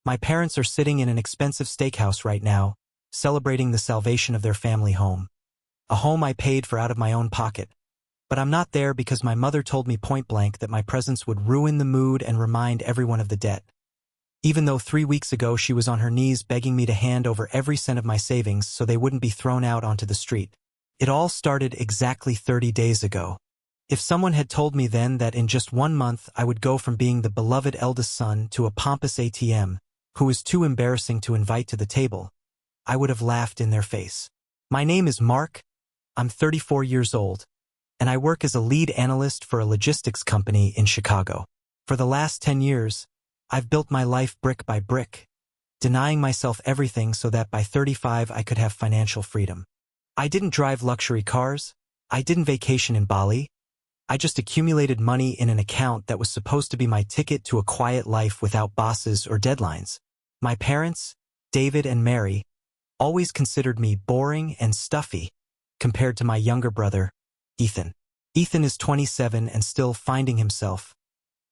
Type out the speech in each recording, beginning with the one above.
My parents are sitting in an expensive steakhouse right now, celebrating the salvation of their family home. A home I paid for out of my own pocket. But I'm not there because my mother told me point blank that my presence would ruin the mood and remind everyone of the debt. Even though 3 weeks ago she was on her knees begging me to hand over every cent of my savings so they wouldn't be thrown out onto the street. It all started exactly 30 days ago. If someone had told me then that in just 1 month I would go from being the beloved eldest son to a pompous ATM, who is too embarrassing to invite to the table, I would have laughed in their face. My name is Mark, I'm 34 years old, and I work as a lead analyst for a logistics company in Chicago. For the last 10 years, I've built my life brick by brick, denying myself everything so that by 35 I could have financial freedom. I didn't drive luxury cars, I didn't vacation in Bali, I just accumulated money in an account that was supposed to be my ticket to a quiet life without bosses or deadlines. My parents, David and Mary, always considered me boring and stuffy compared to my younger brother, Ethan. Ethan is 27 and still finding himself,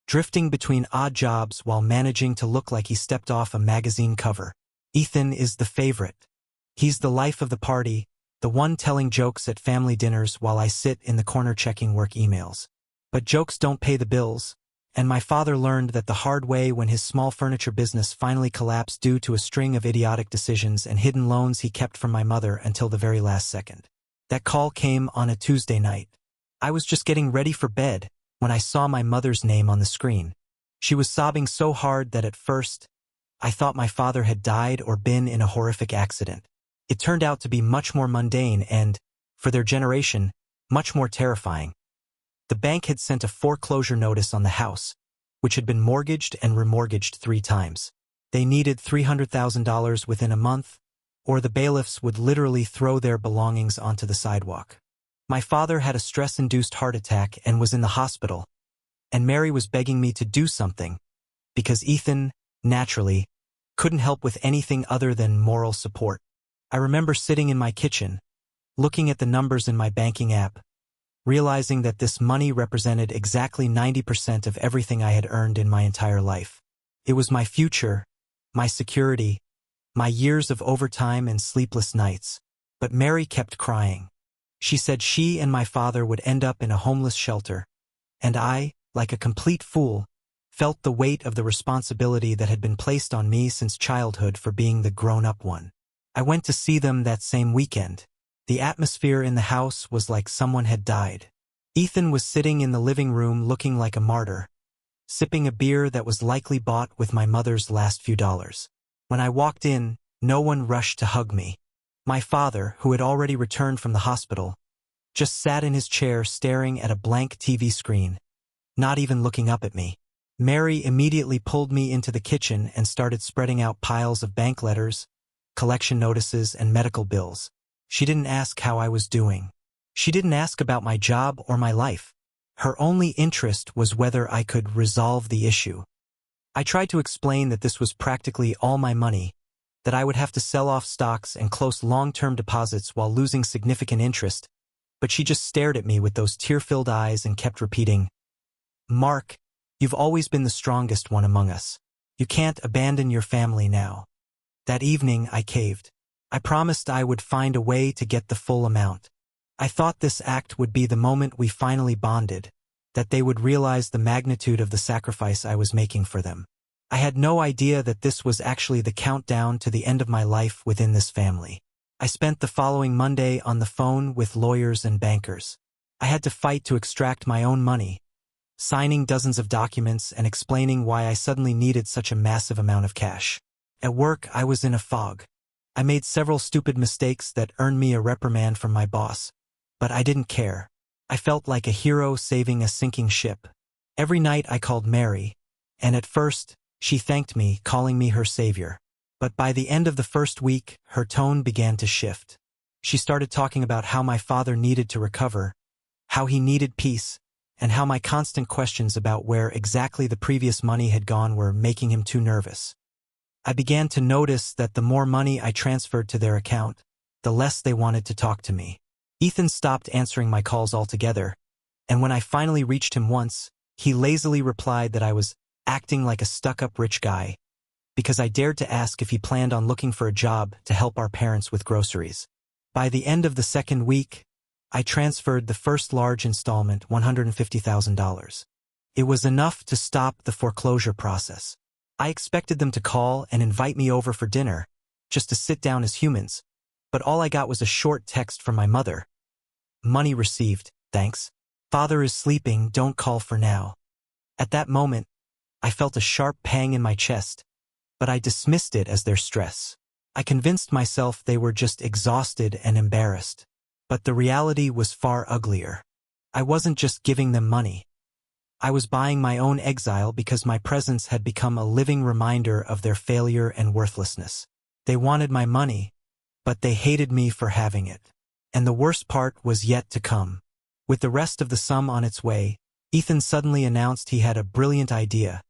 drifting between odd jobs while managing to look like he stepped off a magazine cover. Ethan is the favorite. He's the life of the party, the one telling jokes at family dinners while I sit in the corner checking work emails. But jokes don't pay the bills, and my father learned that the hard way when his small furniture business finally collapsed due to a string of idiotic decisions and hidden loans he kept from my mother until the very last second. That call came on a Tuesday night. I was just getting ready for bed when I saw my mother's name on the screen. She was sobbing so hard that at first, I thought my father had died or been in a horrific accident. It turned out to be much more mundane and, for their generation, much more terrifying. The bank had sent a foreclosure notice on the house, which had been mortgaged and remortgaged 3 times. They needed $300,000 within a month, or the bailiffs would literally throw their belongings onto the sidewalk. My father had a stress-induced heart attack and was in the hospital, and Mary was begging me to do something, because Ethan, naturally, couldn't help with anything other than moral support. I remember sitting in my kitchen, looking at the numbers in my banking app, realizing that this money represented exactly 90% of everything I had earned in my entire life. It was my future, my security, my years of overtime and sleepless nights. But Mary kept crying. She said she and my father would end up in a homeless shelter, and I, like a complete fool, felt the weight of the responsibility that had been placed on me since childhood for being the grown-up one. I went to see them that same weekend. The atmosphere in the house was like someone had died. Ethan was sitting in the living room looking like a martyr, sipping a beer that was likely bought with my mother's last few dollars. When I walked in, no one rushed to hug me. My father, who had already returned from the hospital, just sat in his chair staring at a blank TV screen, not even looking up at me. Mary immediately pulled me into the kitchen and started spreading out piles of bank letters, collection notices, and medical bills. She didn't ask how I was doing. She didn't ask about my job or my life. Her only interest was whether I could resolve the issue. I tried to explain that this was practically all my money, that I would have to sell off stocks and close long-term deposits while losing significant interest, but she just stared at me with those tear-filled eyes and kept repeating, "Mark, you've always been the strongest one among us. You can't abandon your family now." That evening, I caved. I promised I would find a way to get the full amount. I thought this act would be the moment we finally bonded, that they would realize the magnitude of the sacrifice I was making for them. I had no idea that this was actually the countdown to the end of my life within this family. I spent the following Monday on the phone with lawyers and bankers. I had to fight to extract my own money, signing dozens of documents and explaining why I suddenly needed such a massive amount of cash. At work, I was in a fog. I made several stupid mistakes that earned me a reprimand from my boss, but I didn't care. I felt like a hero saving a sinking ship. Every night I called Mary, and at first, she thanked me, calling me her savior. But by the end of the first week, her tone began to shift. She started talking about how my father needed to recover, how he needed peace, and how my constant questions about where exactly the previous money had gone were making him too nervous. I began to notice that the more money I transferred to their account, the less they wanted to talk to me. Ethan stopped answering my calls altogether, and when I finally reached him once, he lazily replied that I was acting like a stuck-up rich guy, because I dared to ask if he planned on looking for a job to help our parents with groceries. By the end of the second week, I transferred the first large installment, $150,000. It was enough to stop the foreclosure process. I expected them to call and invite me over for dinner, just to sit down as humans, but all I got was a short text from my mother. Money received, thanks. Father is sleeping, don't call for now. At that moment, I felt a sharp pang in my chest, but I dismissed it as their stress. I convinced myself they were just exhausted and embarrassed. But the reality was far uglier. I wasn't just giving them money. I was buying my own exile because my presence had become a living reminder of their failure and worthlessness. They wanted my money, but they hated me for having it. And the worst part was yet to come. With the rest of the sum on its way, Ethan suddenly announced he had a brilliant idea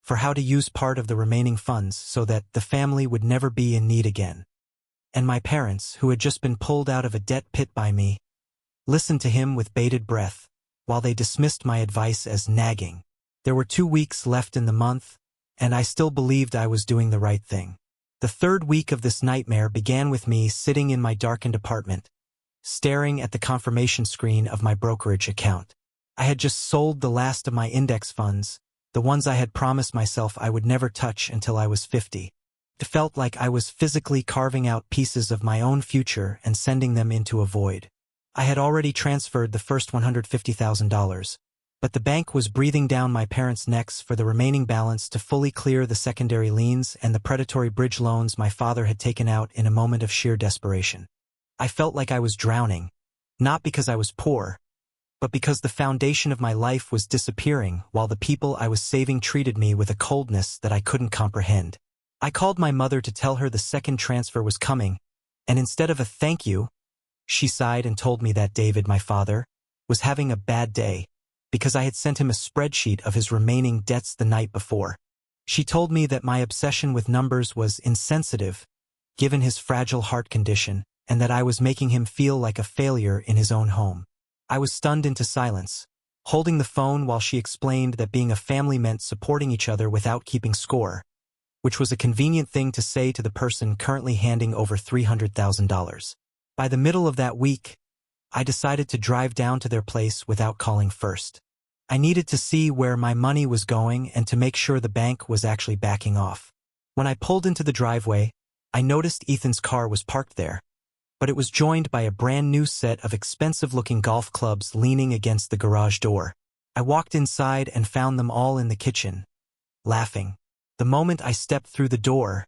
for how to use part of the remaining funds so that the family would never be in need again. And my parents, who had just been pulled out of a debt pit by me, listened to him with bated breath, while they dismissed my advice as nagging. There were 2 weeks left in the month, and I still believed I was doing the right thing. The third week of this nightmare began with me sitting in my darkened apartment, staring at the confirmation screen of my brokerage account. I had just sold the last of my index funds, the ones I had promised myself I would never touch until I was 50. It felt like I was physically carving out pieces of my own future and sending them into a void. I had already transferred the first $150,000, but the bank was breathing down my parents' necks for the remaining balance to fully clear the secondary liens and the predatory bridge loans my father had taken out in a moment of sheer desperation. I felt like I was drowning, not because I was poor, but because the foundation of my life was disappearing while the people I was saving treated me with a coldness that I couldn't comprehend. I called my mother to tell her the second transfer was coming, and instead of a thank you, she sighed and told me that David, my father, was having a bad day because I had sent him a spreadsheet of his remaining debts the night before. She told me that my obsession with numbers was insensitive, given his fragile heart condition, and that I was making him feel like a failure in his own home. I was stunned into silence, holding the phone while she explained that being a family meant supporting each other without keeping score, which was a convenient thing to say to the person currently handing over $300,000. By the middle of that week, I decided to drive down to their place without calling first. I needed to see where my money was going and to make sure the bank was actually backing off. When I pulled into the driveway, I noticed Ethan's car was parked there, but it was joined by a brand new set of expensive-looking golf clubs leaning against the garage door. I walked inside and found them all in the kitchen, laughing. The moment I stepped through the door,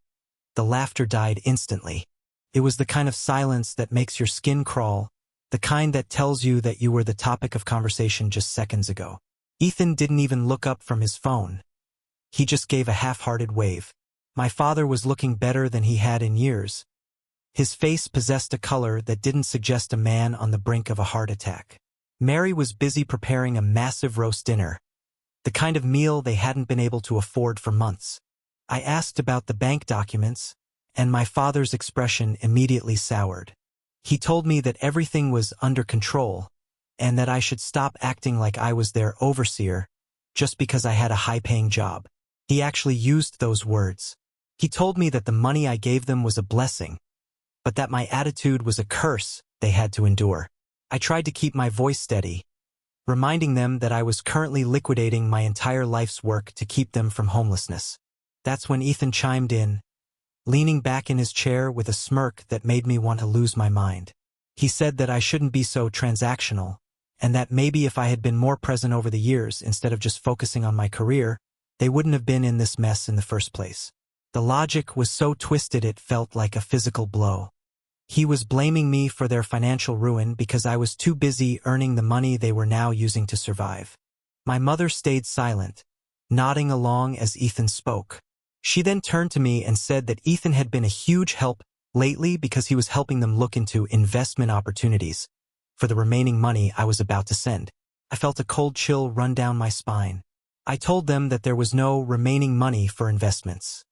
the laughter died instantly. It was the kind of silence that makes your skin crawl, the kind that tells you that you were the topic of conversation just seconds ago. Ethan didn't even look up from his phone. He just gave a half-hearted wave. My father was looking better than he had in years. His face possessed a color that didn't suggest a man on the brink of a heart attack. Mary was busy preparing a massive roast dinner, the kind of meal they hadn't been able to afford for months. I asked about the bank documents, and my father's expression immediately soured. He told me that everything was under control, and that I should stop acting like I was their overseer just because I had a high-paying job. He actually used those words. He told me that the money I gave them was a blessing, but that my attitude was a curse they had to endure. I tried to keep my voice steady, reminding them that I was currently liquidating my entire life's work to keep them from homelessness. That's when Ethan chimed in, leaning back in his chair with a smirk that made me want to lose my mind. He said that I shouldn't be so transactional, and that maybe if I had been more present over the years instead of just focusing on my career, they wouldn't have been in this mess in the first place. The logic was so twisted it felt like a physical blow. He was blaming me for their financial ruin because I was too busy earning the money they were now using to survive. My mother stayed silent, nodding along as Ethan spoke. She then turned to me and said that Ethan had been a huge help lately because he was helping them look into investment opportunities for the remaining money I was about to send. I felt a cold chill run down my spine. I told them that there was no remaining money for investments.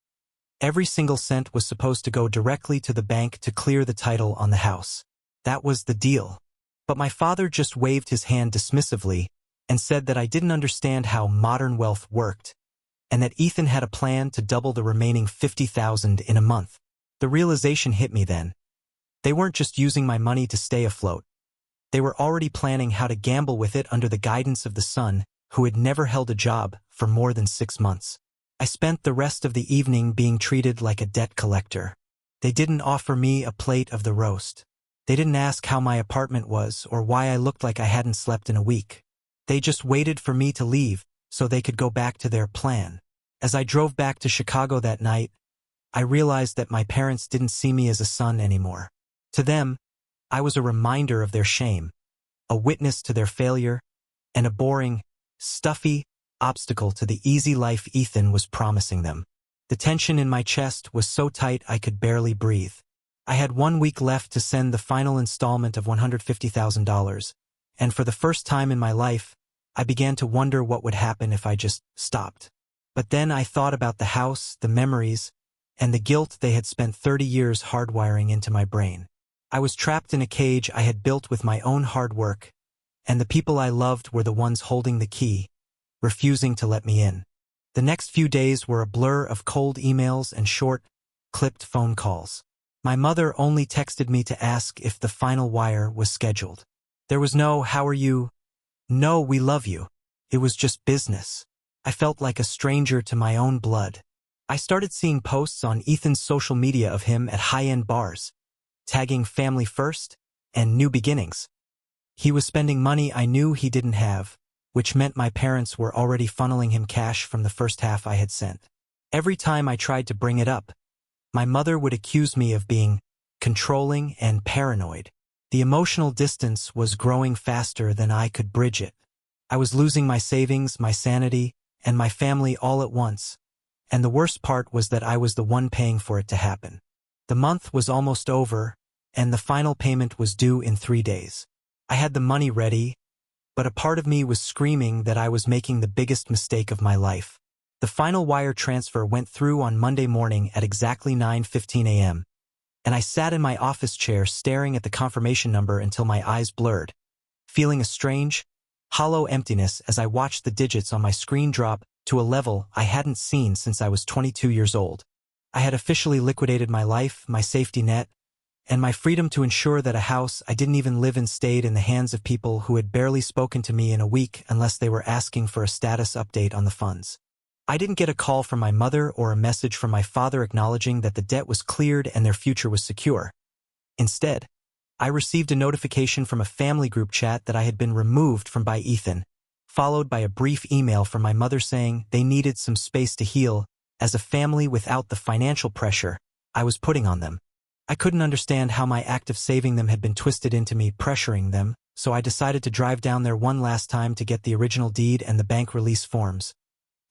Every single cent was supposed to go directly to the bank to clear the title on the house. That was the deal. But my father just waved his hand dismissively and said that I didn't understand how modern wealth worked, and that Ethan had a plan to double the remaining $50,000 in a month. The realization hit me then. They weren't just using my money to stay afloat. They were already planning how to gamble with it under the guidance of the son, who had never held a job for more than 6 months. I spent the rest of the evening being treated like a debt collector. They didn't offer me a plate of the roast. They didn't ask how my apartment was or why I looked like I hadn't slept in a week. They just waited for me to leave so they could go back to their plan. As I drove back to Chicago that night, I realized that my parents didn't see me as a son anymore. To them, I was a reminder of their shame, a witness to their failure, and a boring, stuffy obstacle to the easy life Ethan was promising them. The tension in my chest was so tight I could barely breathe. I had 1 week left to send the final installment of $150,000, and for the first time in my life, I began to wonder what would happen if I just stopped. But then I thought about the house, the memories, and the guilt they had spent 30 years hardwiring into my brain. I was trapped in a cage I had built with my own hard work, and the people I loved were the ones holding the key, refusing to let me in. The next few days were a blur of cold emails and short, clipped phone calls. My mother only texted me to ask if the final wire was scheduled. There was no, "How are you?" "No, we love you." It was just business. I felt like a stranger to my own blood. I started seeing posts on Ethan's social media of him at high-end bars, tagging family first and new beginnings. He was spending money I knew he didn't have, which meant my parents were already funneling him cash from the first half I had sent. Every time I tried to bring it up, my mother would accuse me of being controlling and paranoid. The emotional distance was growing faster than I could bridge it. I was losing my savings, my sanity, and my family all at once, and the worst part was that I was the one paying for it to happen. The month was almost over, and the final payment was due in 3 days. I had the money ready, but a part of me was screaming that I was making the biggest mistake of my life. The final wire transfer went through on Monday morning at exactly 9:15 a.m., and I sat in my office chair staring at the confirmation number until my eyes blurred, feeling a strange, hollow emptiness as I watched the digits on my screen drop to a level I hadn't seen since I was 22 years old. I had officially liquidated my life, my safety net, and my freedom to ensure that a house I didn't even live in stayed in the hands of people who had barely spoken to me in a week unless they were asking for a status update on the funds. I didn't get a call from my mother or a message from my father acknowledging that the debt was cleared and their future was secure. Instead, I received a notification from a family group chat that I had been removed from by Ethan, followed by a brief email from my mother saying they needed some space to heal as a family without the financial pressure I was putting on them. I couldn't understand how my act of saving them had been twisted into me pressuring them, so I decided to drive down there one last time to get the original deed and the bank release forms,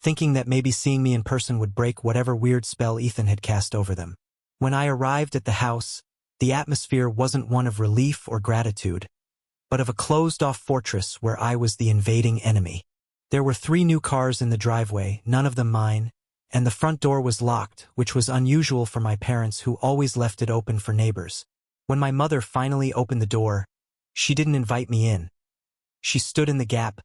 thinking that maybe seeing me in person would break whatever weird spell Ethan had cast over them. When I arrived at the house, the atmosphere wasn't one of relief or gratitude, but of a closed-off fortress where I was the invading enemy. There were 3 new cars in the driveway, none of them mine, and the front door was locked, which was unusual for my parents who always left it open for neighbors. When my mother finally opened the door, she didn't invite me in. She stood in the gap,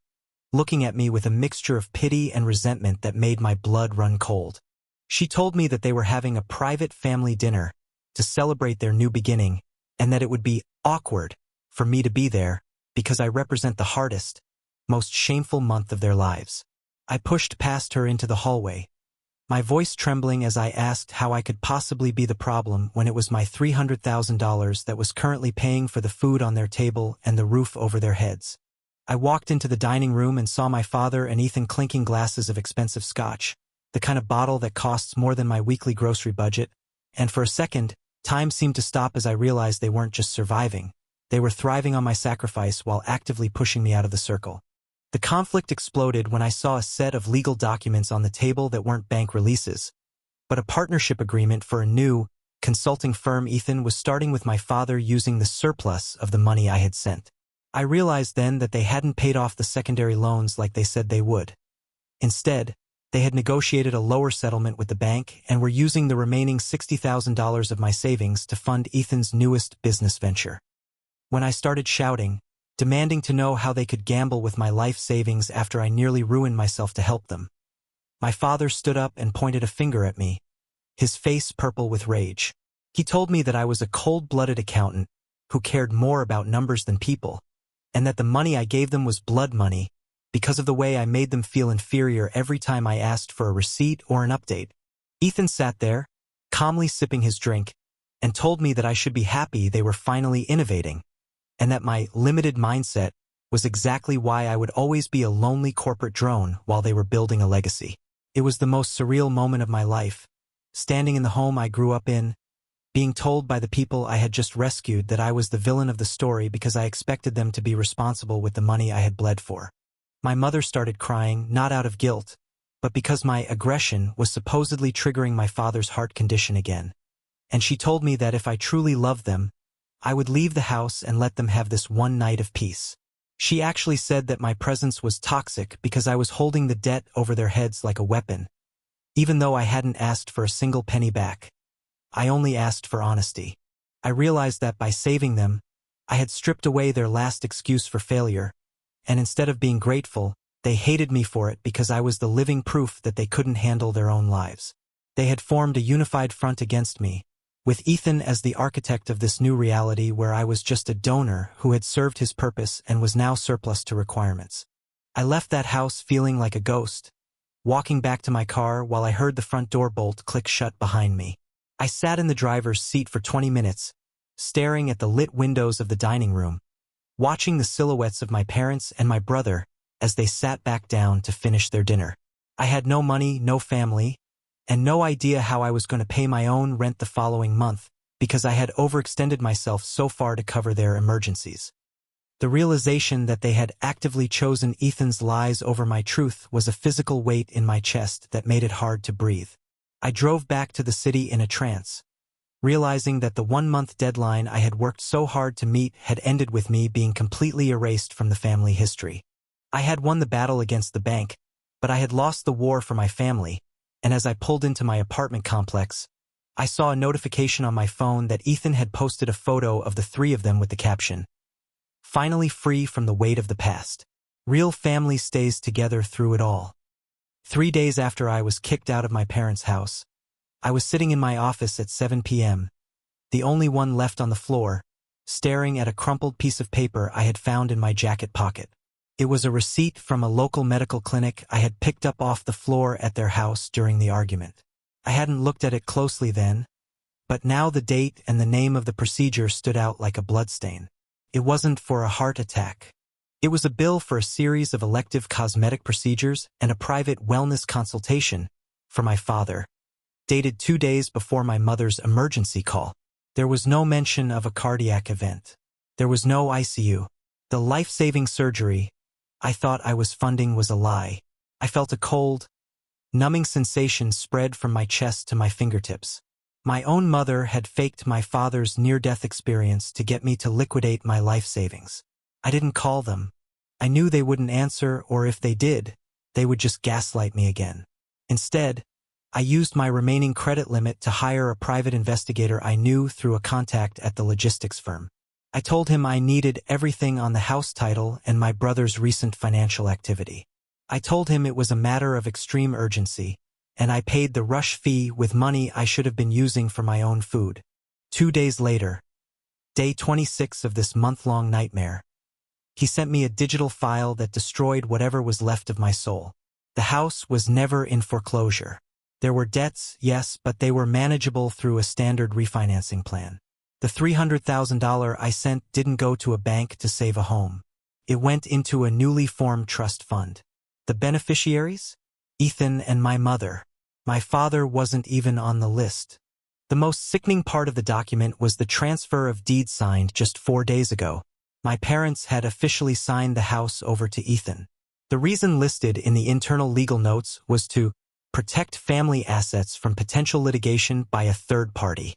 looking at me with a mixture of pity and resentment that made my blood run cold. She told me that they were having a private family dinner to celebrate their new beginning, and that it would be awkward for me to be there because I represent the hardest, most shameful month of their lives. I pushed past her into the hallway, my voice trembling as I asked how I could possibly be the problem when it was my $300,000 that was currently paying for the food on their table and the roof over their heads. I walked into the dining room and saw my father and Ethan clinking glasses of expensive scotch, the kind of bottle that costs more than my weekly grocery budget, and for a second, time seemed to stop as I realized they weren't just surviving, they were thriving on my sacrifice while actively pushing me out of the circle. The conflict exploded when I saw a set of legal documents on the table that weren't bank releases, but a partnership agreement for a new, consulting firm. Ethan was starting with my father using the surplus of the money I had sent. I realized then that they hadn't paid off the secondary loans like they said they would. Instead, they had negotiated a lower settlement with the bank and were using the remaining $60,000 of my savings to fund Ethan's newest business venture. When I started shouting, demanding to know how they could gamble with my life savings after I nearly ruined myself to help them, My father stood up and pointed a finger at me, his face purple with rage. He told me that I was a cold-blooded accountant who cared more about numbers than people, and that the money I gave them was blood money because of the way I made them feel inferior every time I asked for a receipt or an update. Ethan sat there, calmly sipping his drink, and told me that I should be happy they were finally innovating, and that my limited mindset was exactly why I would always be a lonely corporate drone while they were building a legacy. It was the most surreal moment of my life, standing in the home I grew up in, being told by the people I had just rescued that I was the villain of the story because I expected them to be responsible with the money I had bled for. My mother started crying, not out of guilt, but because my aggression was supposedly triggering my father's heart condition again. And she told me that if I truly loved them, I would leave the house and let them have this one night of peace. She actually said that my presence was toxic because I was holding the debt over their heads like a weapon, even though I hadn't asked for a single penny back. I only asked for honesty. I realized that by saving them, I had stripped away their last excuse for failure, and instead of being grateful, they hated me for it because I was the living proof that they couldn't handle their own lives. They had formed a unified front against me, with Ethan as the architect of this new reality where I was just a donor who had served his purpose and was now surplus to requirements. I left that house feeling like a ghost, walking back to my car while I heard the front door bolt click shut behind me. I sat in the driver's seat for 20 minutes, staring at the lit windows of the dining room, watching the silhouettes of my parents and my brother as they sat back down to finish their dinner. I had no money, no family, and no idea how I was going to pay my own rent the following month because I had overextended myself so far to cover their emergencies. The realization that they had actively chosen Ethan's lies over my truth was a physical weight in my chest that made it hard to breathe. I drove back to the city in a trance, realizing that the 1-month deadline I had worked so hard to meet had ended with me being completely erased from the family history. I had won the battle against the bank, but I had lost the war for my family, and as I pulled into my apartment complex, I saw a notification on my phone that Ethan had posted a photo of the 3 of them with the caption, "Finally free from the weight of the past. Real family stays together through it all." 3 days after I was kicked out of my parents' house, I was sitting in my office at 7 p.m., the only one left on the floor, staring at a crumpled piece of paper I had found in my jacket pocket. It was a receipt from a local medical clinic I had picked up off the floor at their house during the argument. I hadn't looked at it closely then, but now the date and the name of the procedure stood out like a bloodstain. It wasn't for a heart attack. It was a bill for a series of elective cosmetic procedures and a private wellness consultation for my father, dated 2 days before my mother's emergency call. There was no mention of a cardiac event. There was no ICU. The life-saving surgery I thought I was funding was a lie. I felt a cold, numbing sensation spread from my chest to my fingertips. My own mother had faked my father's near-death experience to get me to liquidate my life savings. I didn't call them. I knew they wouldn't answer, or if they did, they would just gaslight me again. Instead, I used my remaining credit limit to hire a private investigator I knew through a contact at the logistics firm. I told him I needed everything on the house title and my brother's recent financial activity. I told him it was a matter of extreme urgency, and I paid the rush fee with money I should have been using for my own food. 2 days later, day 26 of this month-long nightmare, he sent me a digital file that destroyed whatever was left of my soul. The house was never in foreclosure. There were debts, yes, but they were manageable through a standard refinancing plan. The $300,000 I sent didn't go to a bank to save a home. It went into a newly formed trust fund. The beneficiaries? Ethan and my mother. My father wasn't even on the list. The most sickening part of the document was the transfer of deeds signed just 4 days ago. My parents had officially signed the house over to Ethan. The reason listed in the internal legal notes was to protect family assets from potential litigation by a third party.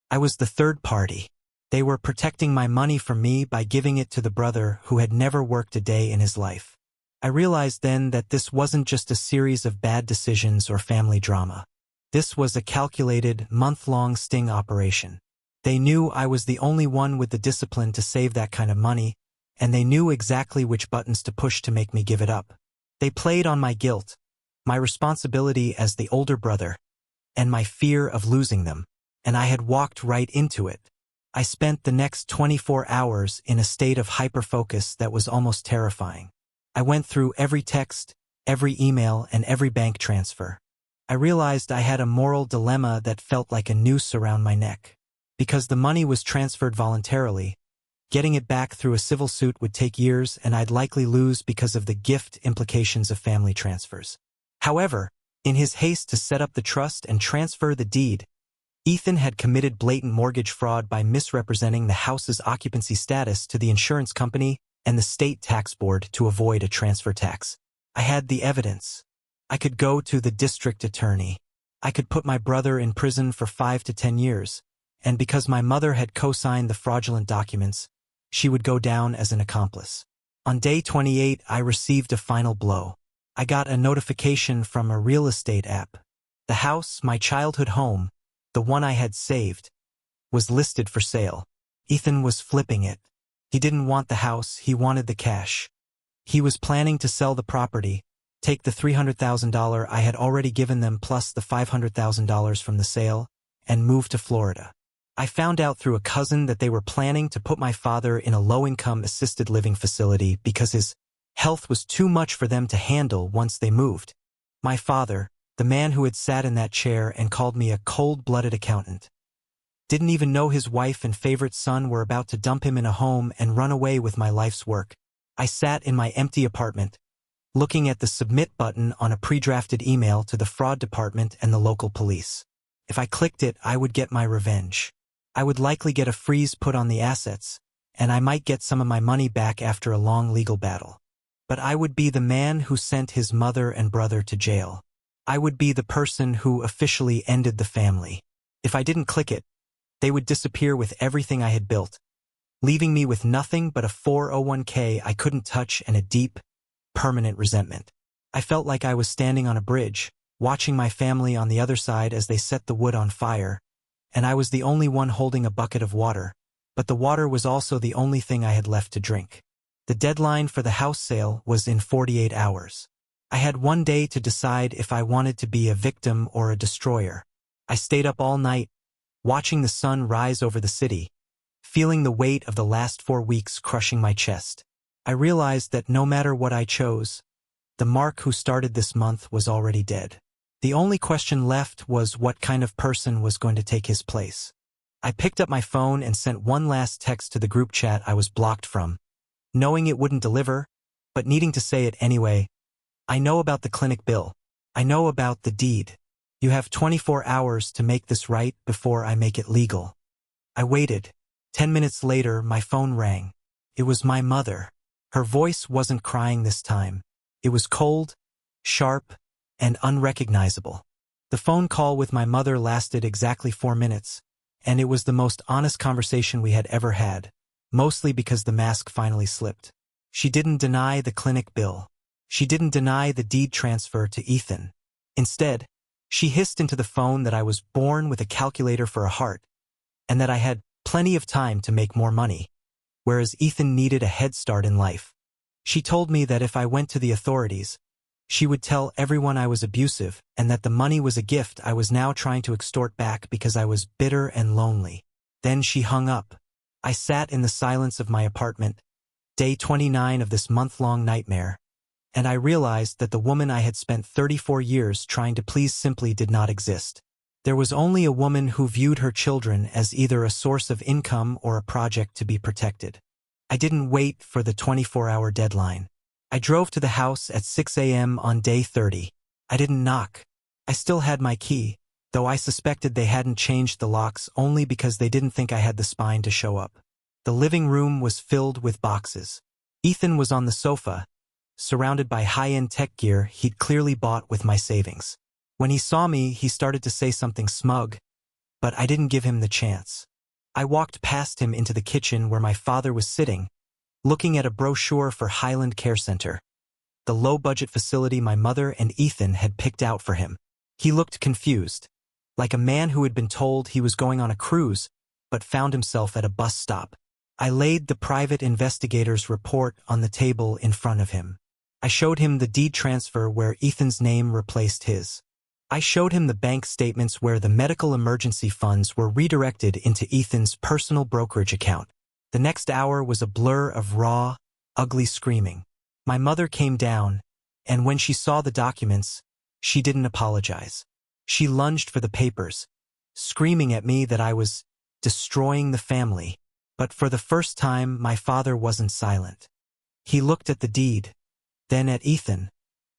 I was the third party. They were protecting my money from me by giving it to the brother who had never worked a day in his life. I realized then that this wasn't just a series of bad decisions or family drama. This was a calculated, month-long sting operation. They knew I was the only one with the discipline to save that kind of money, and they knew exactly which buttons to push to make me give it up. They played on my guilt, my responsibility as the older brother, and my fear of losing them. And I had walked right into it. I spent the next 24 hours in a state of hyper-focus that was almost terrifying. I went through every text, every email, and every bank transfer. I realized I had a moral dilemma that felt like a noose around my neck. Because the money was transferred voluntarily, getting it back through a civil suit would take years, and I'd likely lose because of the gift implications of family transfers. However, in his haste to set up the trust and transfer the deed, Ethan had committed blatant mortgage fraud by misrepresenting the house's occupancy status to the insurance company and the state tax board to avoid a transfer tax. I had the evidence. I could go to the district attorney. I could put my brother in prison for 5 to 10 years, and because my mother had co-signed the fraudulent documents, she would go down as an accomplice. On day 28, I received a final blow. I got a notification from a real estate app. The house, my childhood home, the one I had saved, was listed for sale. Ethan was flipping it. He didn't want the house, he wanted the cash. He was planning to sell the property, take the $300,000 I had already given them plus the $500,000 from the sale, and move to Florida. I found out through a cousin that they were planning to put my father in a low-income assisted living facility because his health was too much for them to handle once they moved. My father, the man who had sat in that chair and called me a cold-blooded accountant, didn't even know his wife and favorite son were about to dump him in a home and run away with my life's work. I sat in my empty apartment, looking at the submit button on a pre-drafted email to the fraud department and the local police. If I clicked it, I would get my revenge. I would likely get a freeze put on the assets, and I might get some of my money back after a long legal battle. But I would be the man who sent his mother and brother to jail. I would be the person who officially ended the family. If I didn't click it, they would disappear with everything I had built, leaving me with nothing but a 401k I couldn't touch and a deep, permanent resentment. I felt like I was standing on a bridge, watching my family on the other side as they set the wood on fire, and I was the only one holding a bucket of water, but the water was also the only thing I had left to drink. The deadline for the house sale was in 48 hours. I had one day to decide if I wanted to be a victim or a destroyer. I stayed up all night, watching the sun rise over the city, feeling the weight of the last 4 weeks crushing my chest. I realized that no matter what I chose, the Mark who started this month was already dead. The only question left was what kind of person was going to take his place. I picked up my phone and sent one last text to the group chat I was blocked from, knowing it wouldn't deliver, but needing to say it anyway. I know about the clinic bill. I know about the deed. You have 24 hours to make this right before I make it legal. I waited. 10 minutes later, my phone rang. It was my mother. Her voice wasn't crying this time. It was cold, sharp, and unrecognizable. The phone call with my mother lasted exactly 4 minutes, and it was the most honest conversation we had ever had, mostly because the mask finally slipped. She didn't deny the clinic bill. She didn't deny the deed transfer to Ethan. Instead, she hissed into the phone that I was born with a calculator for a heart, and that I had plenty of time to make more money, whereas Ethan needed a head start in life. She told me that if I went to the authorities, she would tell everyone I was abusive and that the money was a gift I was now trying to extort back because I was bitter and lonely. Then she hung up. I sat in the silence of my apartment, day 29 of this month-long nightmare, and I realized that the woman I had spent 34 years trying to please simply did not exist. There was only a woman who viewed her children as either a source of income or a project to be protected. I didn't wait for the 24-hour deadline. I drove to the house at 6 a.m. on day 30. I didn't knock. I still had my key, though I suspected they hadn't changed the locks only because they didn't think I had the spine to show up. The living room was filled with boxes. Ethan was on the sofa, surrounded by high-end tech gear he'd clearly bought with my savings. When he saw me, he started to say something smug, but I didn't give him the chance. I walked past him into the kitchen where my father was sitting, looking at a brochure for Highland Care Center, the low-budget facility my mother and Ethan had picked out for him. He looked confused, like a man who had been told he was going on a cruise, but found himself at a bus stop. I laid the private investigator's report on the table in front of him. I showed him the deed transfer where Ethan's name replaced his. I showed him the bank statements where the medical emergency funds were redirected into Ethan's personal brokerage account. The next hour was a blur of raw, ugly screaming. My mother came down, and when she saw the documents, she didn't apologize. She lunged for the papers, screaming at me that I was destroying the family. But for the first time, my father wasn't silent. He looked at the deed, then at Ethan,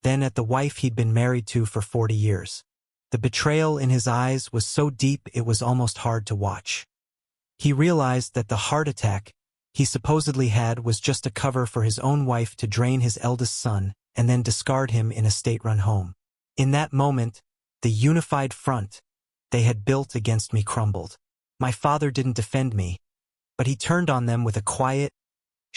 then at the wife he'd been married to for 40 years. The betrayal in his eyes was so deep it was almost hard to watch. He realized that the heart attack he supposedly had was just a cover for his own wife to drain his eldest son and then discard him in a state-run home. In that moment, the unified front they had built against me crumbled. My father didn't defend me, but he turned on them with a quiet,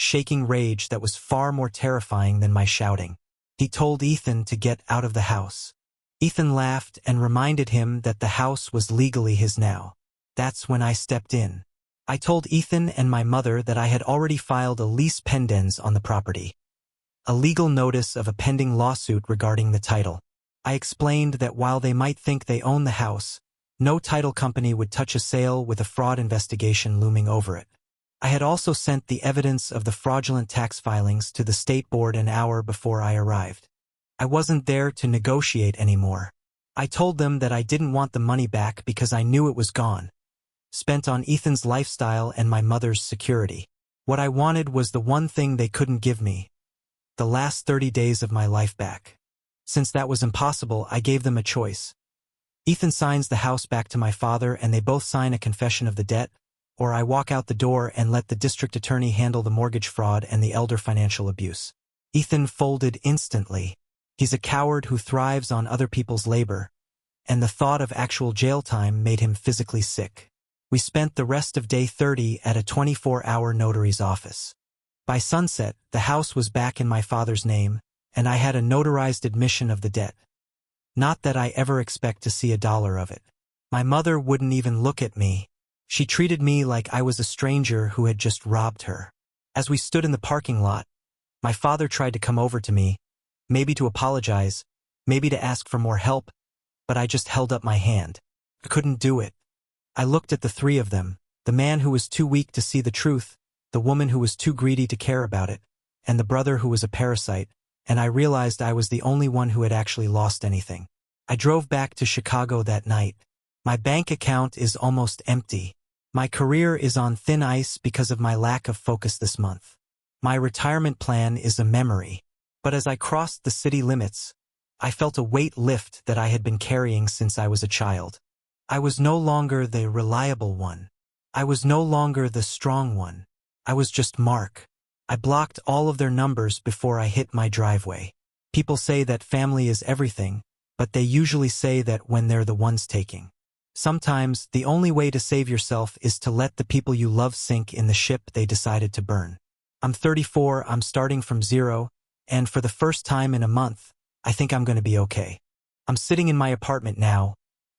shaking rage that was far more terrifying than my shouting. He told Ethan to get out of the house. Ethan laughed and reminded him that the house was legally his now. That's when I stepped in. I told Ethan and my mother that I had already filed a lease pendens on the property, a legal notice of a pending lawsuit regarding the title. I explained that while they might think they own the house, no title company would touch a sale with a fraud investigation looming over it. I had also sent the evidence of the fraudulent tax filings to the state board an hour before I arrived. I wasn't there to negotiate anymore. I told them that I didn't want the money back because I knew it was gone, spent on Ethan's lifestyle and my mother's security. What I wanted was the one thing they couldn't give me, the last 30 days of my life back. Since that was impossible, I gave them a choice. Ethan signs the house back to my father and they both sign a confession of the debt, or I walk out the door and let the district attorney handle the mortgage fraud and the elder financial abuse. Ethan folded instantly. He's a coward who thrives on other people's labor, and the thought of actual jail time made him physically sick. We spent the rest of day 30 at a 24-hour notary's office. By sunset, the house was back in my father's name, and I had a notarized admission of the debt. Not that I ever expect to see $1 of it. My mother wouldn't even look at me. She treated me like I was a stranger who had just robbed her. As we stood in the parking lot, my father tried to come over to me, maybe to apologize, maybe to ask for more help, but I just held up my hand. I couldn't do it. I looked at the three of them, the man who was too weak to see the truth, the woman who was too greedy to care about it, and the brother who was a parasite, and I realized I was the only one who had actually lost anything. I drove back to Chicago that night. My bank account is almost empty. My career is on thin ice because of my lack of focus this month. My retirement plan is a memory. But as I crossed the city limits, I felt a weight lift that I had been carrying since I was a child. I was no longer the reliable one. I was no longer the strong one. I was just Mark. I blocked all of their numbers before I hit my driveway. People say that family is everything, but they usually say that when they're the ones taking. Sometimes, the only way to save yourself is to let the people you love sink in the ship they decided to burn. I'm 34, I'm starting from zero, and for the first time in a month, I think I'm going to be okay. I'm sitting in my apartment now,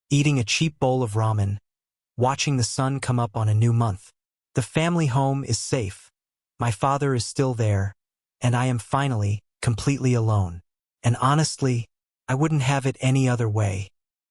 eating a cheap bowl of ramen, watching the sun come up on a new month. The family home is safe. My father is still there, and I am finally completely alone. And honestly, I wouldn't have it any other way.